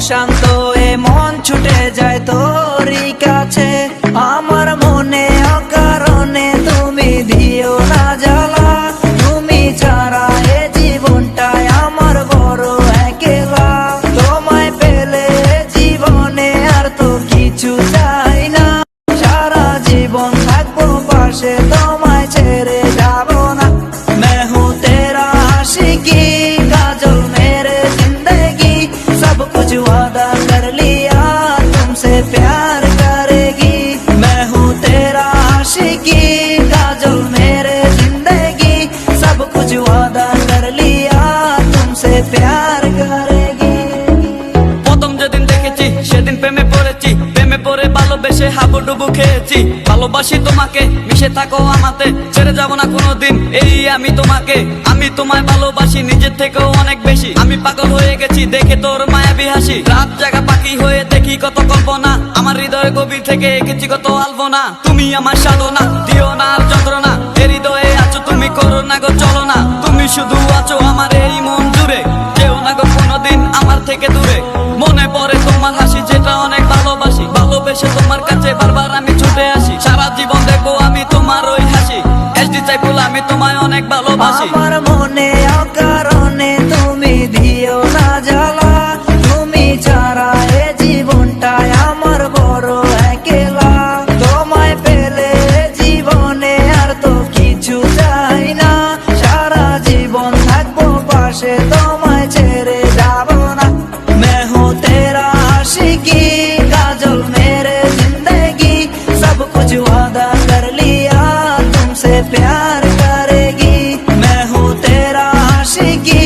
অশান্ত এ মন ছুটে যায় তোরই কাছে। আমার মনে অকারণে তুমি দিও না জ্বালা, তুমি ছাড়া এ জীবনটায় আমার বড় একলা। তোমায় পেলে জীবনে আর তো কিছু চাই না, সারা জীবন থাকবো পাশে, তোমায় ছেড়ে যাব না। मैं हूँ तेरा आशिकी काजल मेरे जिंदगी, सब कुछ वादा कर लिया तुमसे प्यार करेगी। मैं हूँ तेरा आशिकी काजल मेरे जिंदगी, सब कुछ वादा कर लिया तुमसे प्यार करेगी। প্রথম যেদিন দেখেছি সেদিন প্রেমে পড়েছি, প্রেমে পড়ে ভালোবেসে হাবুডুবু খেয়েছি। ভালোবাসি তোমাকে, মিশে থাকো আমাতে, ছেড়ে যাব না কোনোদিন এই আমি তোমাকে। আমি তোমায় ভালোবাসি নিজের থেকেও অনেক বেশি, আমি পাগল হয়ে গেছি দেখে তোর মায়াবী হাসি। রাত জাগা পাখি হয়ে দেখি কত কল্পনা, আমার হৃদয়ে গভীর থেকে এঁকেছি কত আলপনা। তুমি আমার সাধনা, দিও না আর যন্ত্রণা, এ হৃদয়ে আছো তুমি, করো না গো চলো না। তুমি শুধু আছো আমার এই মন জুড়ে, যেও না গো কোনোদিন আমার থেকে দূরে। মনে পড়ে তোমার হাসি যেটা অনেক ভালোবাসি, ভালোবেসে তোমার কাছে বারবার আমি ছুটে আসি। সারা জীবন দেখবো আমি তোমার ওই হাসি, এসডি চাইপুল আমি তোমায় অনেক ভালোবাসি। আমার মনে অকারণে তুমি দিও না জ্বালা, তুমি ছাড়া এ জীবনটায় আমার বড় একলা। তোমায় পেলে জীবনে আর তো কিছু চাই না, সারা জীবন থাকবো পাশে, তোমায় ছেড়ে যাব না। मैं हूँ तेरा आशिकी काजल मेरे जिंदगी, सब कुछ वादा कर लिया तुमसे प्यार करेगी। मैं हूँ तेरा आशिकी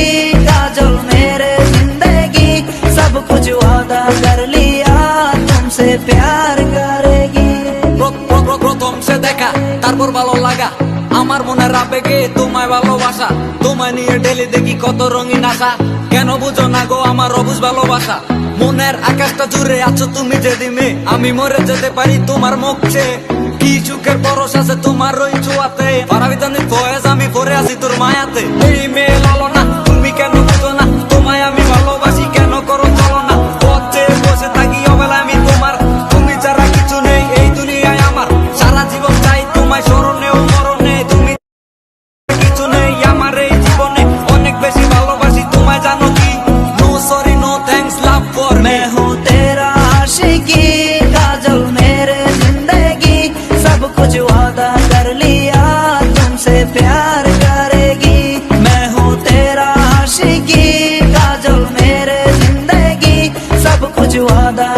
काजल मेरे जिंदगी, सब कुछ वादा कर लिया तुमसे प्यार करेगी। প্রথম সে দেখা তারপর ভালো লাগা, আমার মনের আবেগে তোমায় ভালোবাসা। তোমায় নিয়ে ডেলি দেখি কত রঙিন আশা, কেন বুঝো না গো আমার অবুঝ ভালোবাসা। মনের আকাশটা জুড়ে আছো তুমি যে দিমে, আমি মরে যেতে পারি তোমার মুখ চেয়ে। কি সুখের পরশ আছে তোমার ওই ছোঁয়াতে, পারাবিতানি ফয়েজ আমি পরে আছি তোর মায়াতে। এই মেয়ে লালো না, তুমি কেন বুঝো না, তোমায় আমি ভালোবাসি কেন করো চলো না। পথে বসে থাকি অবেলা আমি তোমার, তুমি ছাড়া কিছু নেই এই দুনিয়ায় আমার। সারা জীবন চাই তোমায় স্মরণে ও মরণে, তুমি কিছু নেই আমার এই জীবনে। অনেক বেশি ভালোবাসি তোমায় জানো কি, no sorry no thanks love for me. मैं हूँ तेरा आशिकी काजल मेरे जिंदगी, सब कुछ वादा कर लिया तुमसे प्यार करेगी। मैं हूँ तेरा आशिकी काजल मेरे जिंदगी, सब कुछ वादा